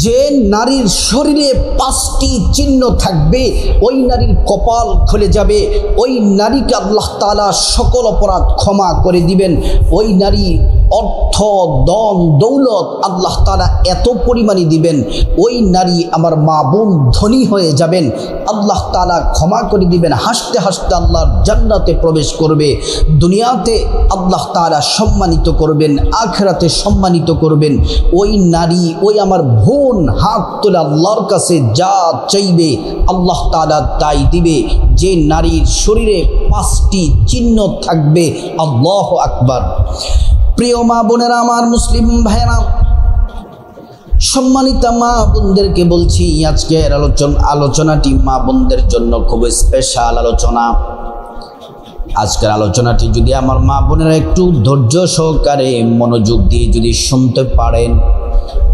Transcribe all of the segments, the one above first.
যে নারীর শরীরে 5টি চিহ্ন থাকবে, ওই নারীর কপাল খুলে যাবে, ওই নারীকে আল্লাহ তাআলা সকল অপরাধ ক্ষমা করে দিবেন। ওই নারী অর্থ ধন দৌলত আল্লাহ তাআলা এত পরিমাণে দিবেন, ওই নারী আমার মা বোন ধনী হয়ে যাবেন, আল্লাহ তাআলা ক্ষমা করে দিবেন, হাসতে হাসতে আল্লাহর জান্নাতে প্রবেশ করবে। দুনিয়াতে আল্লাহ তাআলা সম্মানিত করবেন, আখিরাতে সম্মানিত করবেন। ওই নারী, ওই আমার বোন হাত তুলে আল্লাহর কাছে যা চাইবে আল্লাহ তাআলা তাই দিবে। যে নারীর শরীরে 5টি চিহ্ন থাকবে। আল্লাহু আকবার। প্রিয় মা বোনেরা, আমার মুসলিম ভাইয়েরা, সম্মানিত মা বোনদেরকে বলছি, আজকের আলোচনাটি মা বোনদের জন্য খুব স্পেশাল আলোচনা। আজকের আলোচনাটি যদি আমার মা বোনেরা একটু ধৈর্য সহকারে মনোযোগ দিয়ে যদি শুনতে পারেন,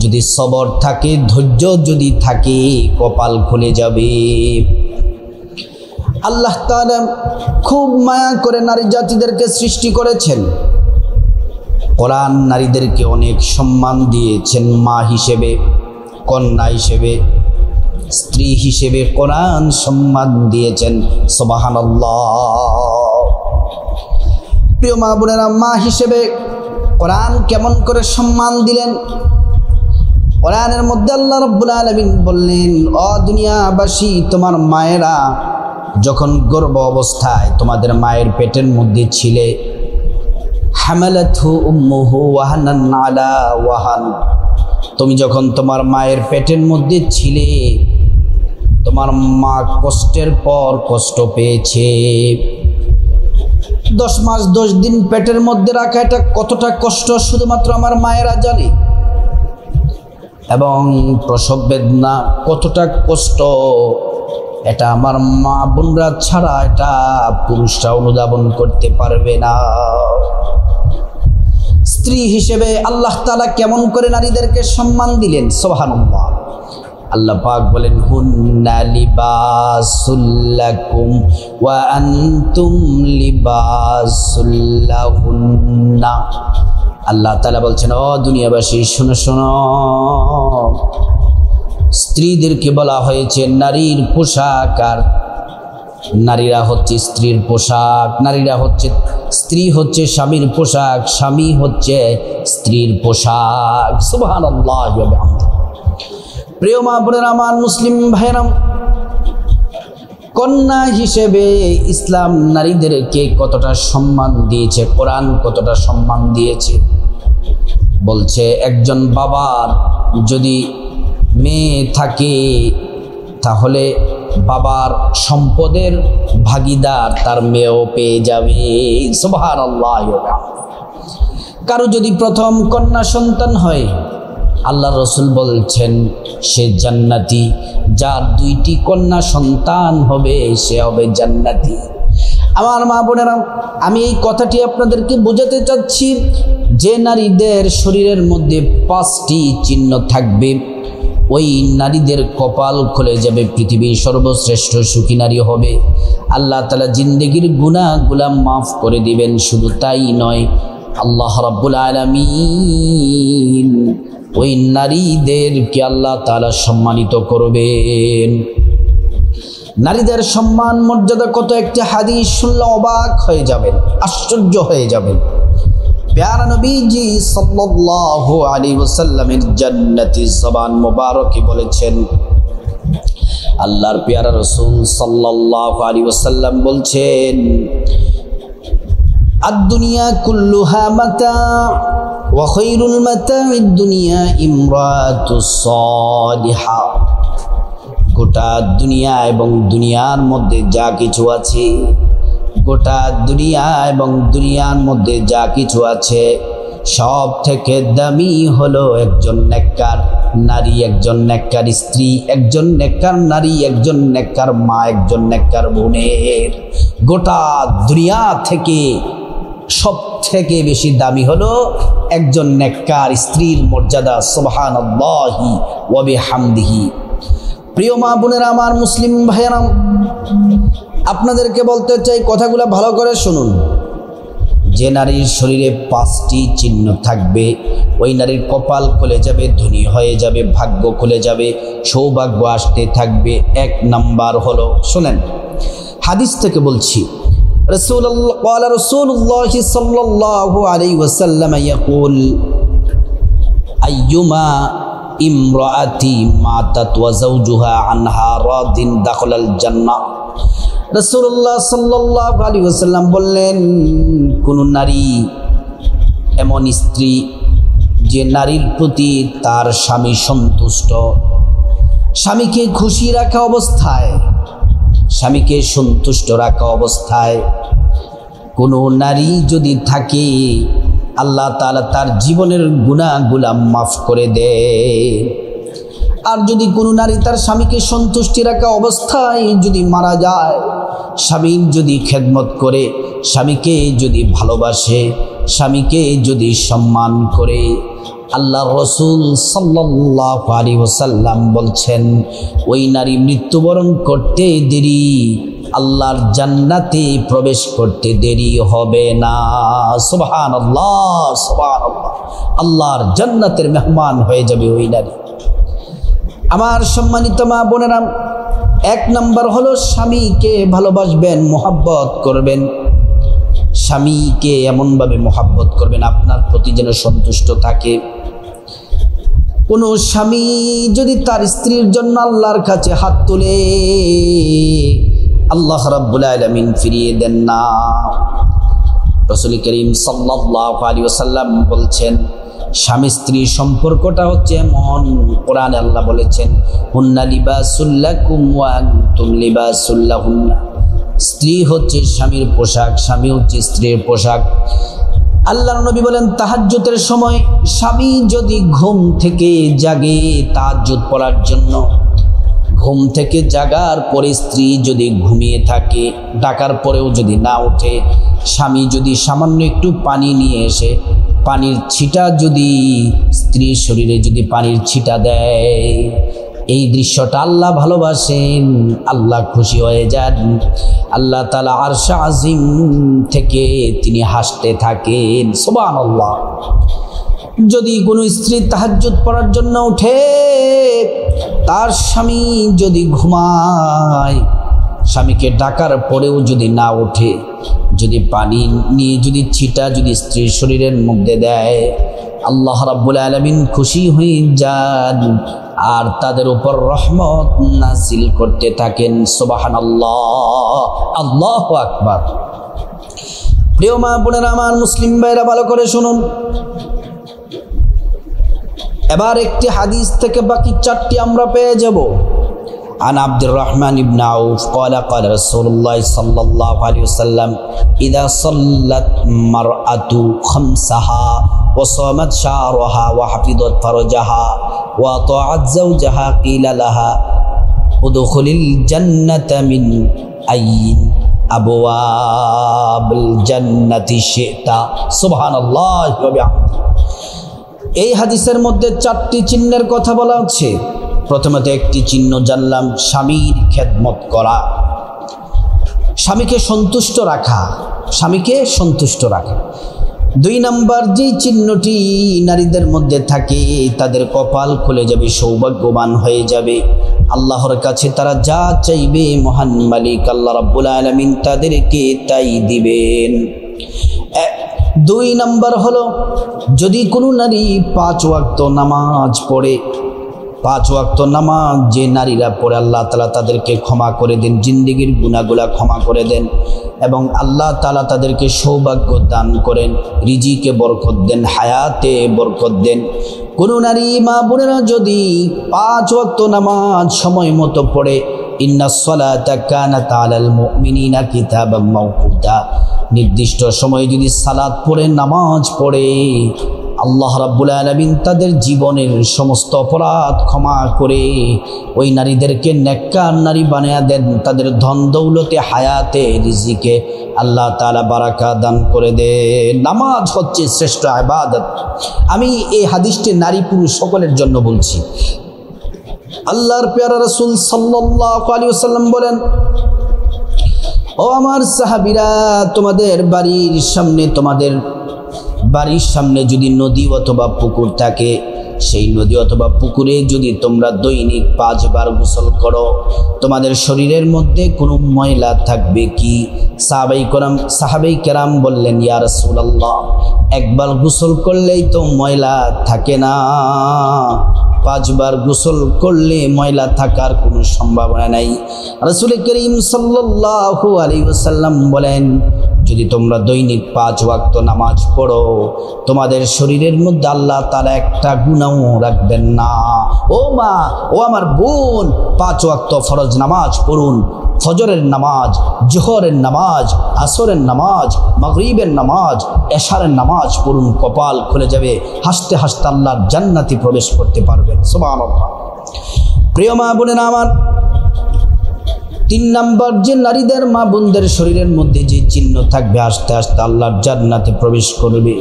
যদি সবর থাকে, ধৈর্য যদি থাকে, কপাল খুলে যাবে। আল্লাহ তাআলা খুব মায়া করে নারী জাতিদেরকে সৃষ্টি করেছেন। কোরআন নারীদেরকে অনেক সম্মান দিয়েছেন। মা হিসেবে, কন্যা হিসেবে, স্ত্রী হিসেবে কোরআন সম্মান দিয়েছেন। সুবহানাল্লাহ। প্রিয় মা বোনেরা, মা হিসেবে কোরআন কেমন করে সম্মান দিলেন? কোরআনের মধ্যে আল্লাহ রাব্বুল আলামিন বললেন, ও দুনিয়াবাসী, তোমার মায়েরা যখন গর্ভ অবস্থায় তোমাদের মায়ের পেটের মধ্যে ছিলে, হামালাতহু উম্মুহু ওয়াহানান আলা ওয়াহান, তুমি যখন তোমার মায়ের পেটের মধ্যে ছিলে, তোমার মা কষ্টের পর কষ্ট পেয়েছে। 10 মাস 10 দিন পেটের মধ্যে রাখা, এটা কতটা কষ্ট শুধুমাত্র আমার মায়েরা জানে। এবং প্রসব বেদনা কতটা কষ্ট, এটা আমার মা বোনরা ছাড়া এটা পুরুষরা অনুধাবন করতে পারবে না। স্ত্রী হিসেবে আল্লাহ তাআলা কেমন করে নারীদেরকে সম্মান দিলেন? সুবহানাল্লাহ। আল্লাহ পাক বলেন, হুন্না লিবাসুল লাকুম ওয়া আনতুম লিবাসুল লাহুন্না। আল্লাহ তাআলা বলছেন, ও দুনিয়াবাসী, শোনো শোনো, স্ত্রীদেরকে বলা হয়েছে নারীর পোশাক, আর নারীরা হচ্ছে স্ত্রীর পোশাক। নারীরা হচ্ছে, স্ত্রী হচ্ছে স্বামীর পোশাক, স্বামী হচ্ছে স্ত্রীর পোশাক। সুবহানাল্লাহ। প্রিয় মা বোনেরা, আমার মুসলিম ভাইয়েরা, কন্যা হিসেবে ইসলাম নারীদেরকে কতটা সম্মান দিয়েছে, কোরআন কতটা সম্মান দিয়েছে। বলছে, একজন বাবার যদি মেয়ে থাকে, তাহলে বাবার সম্পদের ভাগিদার তার মেয়েও পেয়ে যাবে। সুবহানাল্লাহ। কারো যদি প্রথম কন্যা সন্তান হয়, আল্লাহ রসুল বলছেন সে জান্নাতি। যার 2টি কন্যা সন্তান হবে সে হবে জান্নাতি। আমার মা বোনেরা, আমি এই কথাটি আপনাদেরকে বোঝাতে চাচ্ছি যে নারীদের শরীরের মধ্যে 5টি চিহ্ন থাকবে, ওই নারীদের কপাল খুলে যাবে, পৃথিবীর সর্বশ্রেষ্ঠ সুখী নারী হবে। আল্লাহ তাআলা জিন্দেগির গুনাহগুলো মাফ করে দিবেন। শুধু তাই নয়, আল্লাহ রাব্বুল আলামিন ওই নারীদেরকে আল্লাহ তাআলা সম্মানিত করবেন। নারীদের সম্মান মর্যাদা কত, একটি হাদিস শুনলে অবাক হয়ে যাবেন, আশ্চর্য হয়ে যাবেন। প্যারা নবীজি সাল্লাল্লাহু আলাইহি ওয়াসাল্লামের জান্নাতি জবান মুবারকে বলেছেন, আল্লাহর প্যারা রাসূল সাল্লাল্লাহু আলাইহি ওয়াসাল্লাম বলছেন, আদ-দুনিয়া কুল্লুহা মাতা ওয়া খায়রুল মাতা'id দুনিয়া ইমরাতুস সালিহা। গোটা দুনিয়া এবং দুনিয়ার মধ্যে যা কিছু আছে, গোটা দুনিয়া এবং দুনিয়ার মধ্যে যা কিছু আছে, সব থেকে দামি হলো একজন নেককার নারী, একজন নেককার স্ত্রী, একজন নেককার নারী, একজন নেককার মা, একজন নেককার বোনের। গোটা দুনিয়া থেকে সব থেকে বেশি দামি হলো একজন নেককার স্ত্রীর মর্যাদা। সুবহানাল্লাহি ওয়া বিহামদিহি। প্রিয় মা বোনেরা, আমার মুসলিম ভাইয়েরা, আপনাদেরকে বলতে চাই, কথাগুলো ভালো করে শুনুন। যে নারীর শরীরে 5টি চিহ্ন থাকবে ওই নারীর কপাল খুলে যাবে, ধনী হয়ে যাবে, ভাগ্য খুলে যাবে, সৌভাগ্য আসতে থাকবে। 1 নাম্বার হলো, শুনেন হাদিস থেকে বলছি, রাসূলুল্লাহ সাল্লাল্লাহু আলাইহি ওয়াসাল্লাম ইয়াকুল আইয়ুমা ইমরাআতি মাতাত ওয়া যাওজুহা আনহা রাদিন দাখালাল জান্নাহ। রাসূলুল্লাহ সাল্লাল্লাহু আলাইহি ওয়াসাল্লাম বললেন, কোন নারী, এমন স্ত্রী যে নারীর প্রতি তার স্বামী সন্তুষ্ট, স্বামীকে খুশি রাখা অবস্থায়, স্বামীকে সন্তুষ্ট রাখা অবস্থায় কোনো নারী যদি থাকে, আল্লাহ তাআলা তার জীবনের গুনাহগুলো মাফ করে দেয়। আর যদি কোনো নারী তার স্বামীকে সন্তুষ্টি রাখা অবস্থায় যদি মারা যায়, স্বামীর যদি খেদমত করে, স্বামীকে যদি ভালোবাসে, স্বামীকে যদি সম্মান করে, আল্লাহ রাসূল সাল্লাল্লাহু আলাইহি ওয়াসাল্লাম বলছেন ওই নারী মৃত্যুবরণ করতে দেরি, আল্লাহর জান্নাতে প্রবেশ করতে দেরি হবে না। সুবহানাল্লাহ, সুবহানাল্লাহ, আল্লাহর জান্নাতের মেহমান হয়ে যাবে ওই নারী। আমার সম্মানিত মা বোনেরা, 1 নাম্বার হলো স্বামীকে ভালোবাসবেন, মোহাব্বত করবেন। স্বামীকে এমনভাবে মোহাব্বত করবেন আপনার প্রতি যেন সন্তুষ্ট থাকে। কোনো স্বামী যদি তার স্ত্রীর জন্য আল্লাহর কাছে হাত তুলে, আল্লাহ রাব্বুল আলামিন ফিরিয়ে দেন না। রাসূল করিম সাল্লাল্লাহু আলাইহি ওয়াসাল্লাম বলছেন স্বামী স্ত্রী সম্পর্কটা হচ্ছে এমন, কোরআনে আল্লাহ বলেছেন হুন্না লিবাসুল লাকুম ওয়া আনতুম লিবাসুল লাহুন্না। স্ত্রী হচ্ছে স্বামীর পোশাক, স্বামী হচ্ছে স্ত্রীর পোশাক। আল্লাহর নবী বলেন তাহাজ্জুদের সময় স্বামী যদি ঘুম থেকে জাগে তাহাজ্জুদ পড়ার জন্য, ঘুম থেকে জাগার পরে স্ত্রী যদি ঘুমিয়ে থাকে, ডাকার পরেও যদি না ওঠে, স্বামী যদি সামান্য একটু পানি নিয়ে এসে পানির ছিটা যদি স্ত্রীর শরীরে যদি পানির ছিটা দেয়, এই দৃশ্যটা আল্লাহ ভালোবাসেন, আল্লাহ খুশি হয়ে যান। আল্লাহ তাআলা আরশ আজিম থেকে তিনি হাসতে থাকেন। সুবহানাল্লাহ। যদি কোনো স্ত্রী তাহাজ্জুদ পড়ার জন্য ওঠে, তার স্বামী যদি ঘুমায়, স্বামীকে ডাকার পরেও যদি না ওঠে, যদি পানি নিয়ে যদি ছিটা যদি স্ত্রীর শরীরের মধ্যে দেয়, আল্লাহ রাব্বুল আলামিন খুশি হয়ে যান আর তাদের উপর রহমত নাজিল করতে থাকেন। সুবহানাল্লাহ, আল্লাহু আকবার। প্রিয় মা বোনেরা আমার, মুসলিম ভাইরা ভালো করে শুনুন। এবার একটি হাদিস থেকে বাকি 4টি আমরা পেয়ে যাব। عن عبد الرحمن بن عوف قال قال رسول الله صلى الله عليه وسلم إذا صلت المرأة خمسها وصامت شعرها وحفظت فرجها وأطاعت زوجها قيل لها ادخل الجنة من أي أبواب الجنة شئت سبحان الله وبحمده। এই হাদিসের মধ্যে 4টি চিহ্নের কথা বলা হচ্ছে। প্রথমত একটি চিহ্ন জানলাম, স্বামীর খেদমত করা, স্বামীকে সন্তুষ্ট রাখা, স্বামীকে সন্তুষ্ট রাখা। 2 নাম্বার যে চিহ্নটি নারীদের মধ্যে থাকে, তাদের কপাল খুলে যাবে, সৌভাগ্যবান হয়ে যাবে, আল্লাহর কাছে তারা যা চাইবে মহান মালিক আল্লাহ রাব্বুল আলামিন তাদেরকে তাই দিবেন। 2 নাম্বার হলো যদি কোনো নারী 5 ওয়াক্ত নামাজ পড়ে, 5 ওয়াক্ত নামাজ যে নারীরা পড়ে, আল্লাহ তাআলা তাদেরকে ক্ষমা করে দেন, জিন্দেগির গুনাহগুলা ক্ষমা করে দেন এবং আল্লাহ তাআলা তাদেরকে সৌভাগ্য দান করেন, রিজিকে বরকত দেন, হায়াতে বরকত দেন। কোনো নারী মা বোনেরা যদি 5 ওয়াক্ত নামাজ সময় মতো পড়ে, ইন্নাস সালাতা কানাত আলাল মুমিনিনা কিতাবাম মাওকুতা, নির্দিষ্ট সময়ে যদি সালাত পড়ে, নামাজ পড়ে, আল্লাহ রাব্বুল আলামিন তাদের জীবনের সমস্ত অপরাধ ক্ষমা করে ওই নারীদেরকে নেককার নারী বানিয়ে দেন, তাদের ধন দৌলতে, হায়াতে, রিজিকে আল্লাহ তাআলা বারাকা দান করে দেন। নামাজ হচ্ছে শ্রেষ্ঠ ইবাদত। আমি এই হাদিসটি নারী পুরুষ সকলের জন্য বলছি। আল্লাহর প্যারা রাসূল সাল্লাল্লাহু আলাইহি ওয়াসাল্লাম বলেন ও আমার সাহাবীরা, তোমাদের বাড়ির সামনে যদি নদী অথবা পুকুর থাকে, সেই নদী অথবা পুকুরে যদি তোমরা দৈনিক 5 বার গোসল করো, তোমাদের শরীরের মধ্যে কোনো ময়লা থাকবে কি? সাহাবাই কেরাম বললেন, ইয়া রাসূলুল্লাহ, একবার গোসল করলেই তো ময়লা থাকে না, 5 বার গোসল করলে ময়লা থাকার কোনো সম্ভাবনা নাই। রাসূল করিম সাল্লাল্লাহু আলাইহি ওয়াসাল্লাম বলেন, যদি তোমরা দৈনিক 5 ওয়াক্ত নামাজ পড়ো, তোমাদের শরীরের মধ্যে আল্লাহ তাআলা একটা গুনাহ রাখবেন না। ও মা, ও আমার বোন, 5 ওয়াক্ত ফরজ নামাজ পড়ুন। ফজরের নামাজ, জোহরের নামাজ, আসরের নামাজ, মাগরিবের নামাজ, এশারের নামাজ পড়ুন, কপাল খুলে যাবে, হাসতে হাসতে আল্লাহর জান্নাতে প্রবেশ করতে পারবেন। সুবহানাল্লাহ। প্রিয় মা বোনেরা আমার, 3 নাম্বার যে নারীদের মা বোনদের শরীরের মধ্যে যে চিহ্ন থাকবে, আস্তে আস্তে আল্লাহর জান্নাতে প্রবেশ করবে,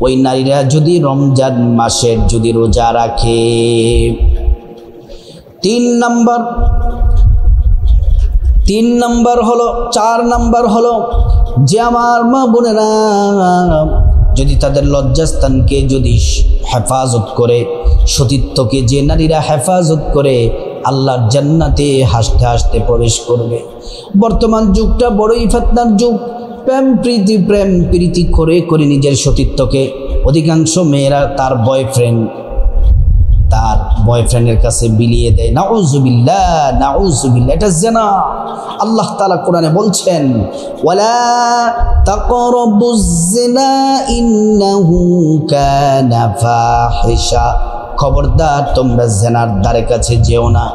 ওই নারীরা যদি রমজান মাসের যদি রোজা রাখে। 4 নাম্বার হলো যে আমার মা বোনেরা যদি তাদের লজ্জাস্থানকে যদি হেফাজত করে, সতীত্বকে যে নারীরা হেফাজত করে, আল্লাহর জান্নাতে হাসতে হাসতে প্রবেশ করবে। বর্তমান যুগটা বড়ই ফিতনার যুগ। প্রেম প্রীতি করে নিজের সতীত্বকে অধিকাংশ মেয়েরা তার বয়ফ্রেন্ডের কাছে বিলিয়ে দেয়। নাউযুবিল্লাহ, এটা জিনা। আল্লাহ তাআলা কোরআনে বলছেন, ওয়ালা তাকরাবুজ জিনা ইন্নাহু কানা ফাহিশা। খবরদার, তোমরা জিনার ধারে কাছে যেও না।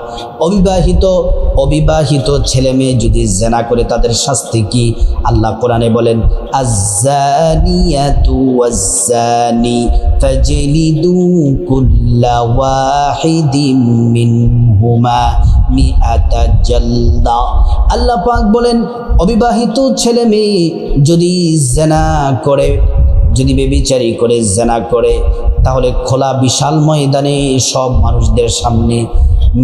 অবিবাহিত ছেলে মেয়ে যদি জিনা করে, তাদের শাস্তি কি? আল্লাহ কোরআনে বলেন, আয-যানিয়াতু ওয়াজ-যানি ফাজলিদু কুল্লা ওয়াহিদিম মিনহুমা মিআতা জালদা। আল্লাহ পাক বলেন, অবিবাহিত ছেলে মেয়ে যদি জিনা করে, যদি ব্যভিচারী করে, জিনা করে, তাহলে খোলা বিশাল ময়দানে সব মানুষদের সামনে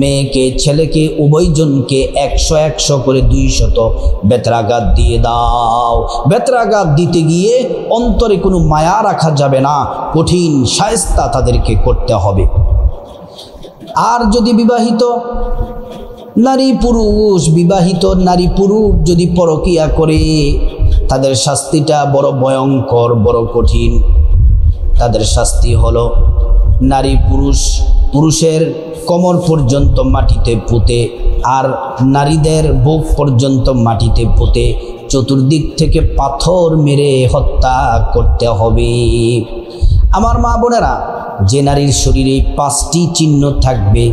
মেয়েকে ছেলেকে উভয়জনকে 100 করে 200 বেত্রাঘাত দিয়ে দাও। বেত্রাঘাত দিতে গিয়ে অন্তরে কোনো মায়া রাখা যাবে না, কঠিন শায়েস্তা তাদেরকে করতে হবে। আর যদি বিবাহিত নারী পুরুষ যদি পরকীয়া করে, তাদের শাস্তিটা বড় ভয়ঙ্কর, বড় কঠিন। তাদের শাস্তি হলো পুরুষের কোমর পর্যন্ত মাটিতে পুঁতে, আর নারীদের বুক পর্যন্ত মাটিতে পুঁতে চতুর্দিক থেকে পাথর মেরে হত্যা করতে হবে। আমার মা বোনেরা, যে নারীর শরীরে 5টি চিহ্ন থাকবে,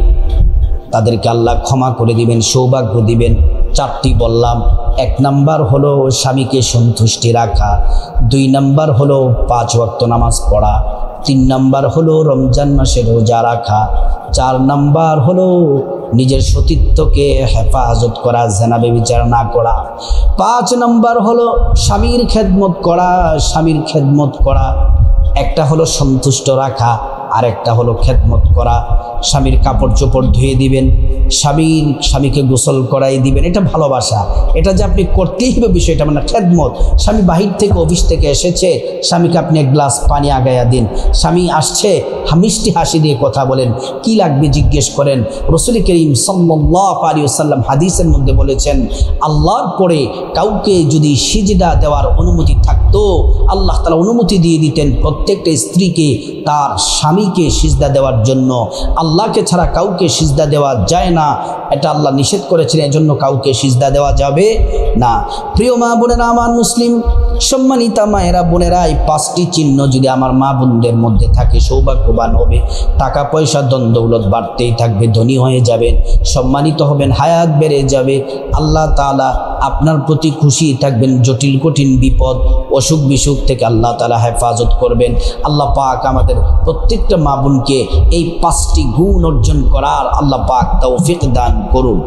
তাদেরকে আল্লাহ ক্ষমা করে দিবেন, সৌভাগ্য দিবেন। 4টি বললাম। 1 নাম্বার হলো স্বামীকে সন্তুষ্টি রাখা, 2 নাম্বার হলো 5 ওয়াক্ত নামাজ পড়া, 3 নাম্বার হলো রমজান মাসে রোজা রাখা, 4 নাম্বার হলো নিজের সতীত্বকে হেফাজত করা, জিনা ব্যভিচার না করা, 5 নাম্বার হলো স্বামীর খেদমত করা। একটা হলো সন্তুষ্ট রাখা, আর একটা হলো খেদমত করা। স্বামীর কাপড় চোপড় ধুয়ে দিবেন, স্বামীকে গোসল করাই দিবেন। এটা ভালোবাসা, এটা যে আপনি করতেই হবে বিষয়টা মানে খেদমত। স্বামী বাহির থেকে অফিস থেকে এসেছে, স্বামীকে আপনি 1 গ্লাস পানি আগায়া দিন। স্বামী আসছে, মিষ্টি হাসি দিয়ে কথা বলেন, কি লাগবে জিজ্ঞেস করেন। রাসূল করিম সাল্লাল্লাহু আলাইহি ওয়াসাল্লাম হাদিসের মধ্যে বলেছেন, আল্লাহর পরে কাউকে যদি সিজদা দেওয়ার অনুমতি থাকতো, আল্লাহ তাআলা অনুমতি দিয়ে দিতেন প্রত্যেকটা স্ত্রীকে তার স্বামীকে সিজদা দেওয়ার জন্য। আল্লাহকে ছাড়া কাউকে সিজদা দেওয়া যায় না, এটা আল্লাহ নিষেধ করেছিলেন, এজন্য কাউকে সিজদা দেওয়া যাবে না। প্রিয় মা বোনেরা, আমার মুসলিম সম্মানিতা মায়েরা বোনেরা, এই 5টি চিহ্ন যদি আমার মা বোনদের মধ্যে থাকে, সৌভাগ্যবান হবে। টাকা পয়সা ধন দৌলত বাড়তেই থাকবে, ধনী হয়ে যাবেন, সম্মানিত হবেন, হায়াত বেড়ে যাবে। আল্লাহ তাআলা আপনার প্রতি খুশি থাকবেন। জটিল কঠিন বিপদ অসুখ বিসুখ থেকে আল্লাহ তাআলা হেফাজত করবেন। আল্লাহ পাক আমাদের প্রত্যেকটা মা বোনকে এই 5টি গুণ অর্জন করার আল্লাহ পাক তৌফিক দান করুন।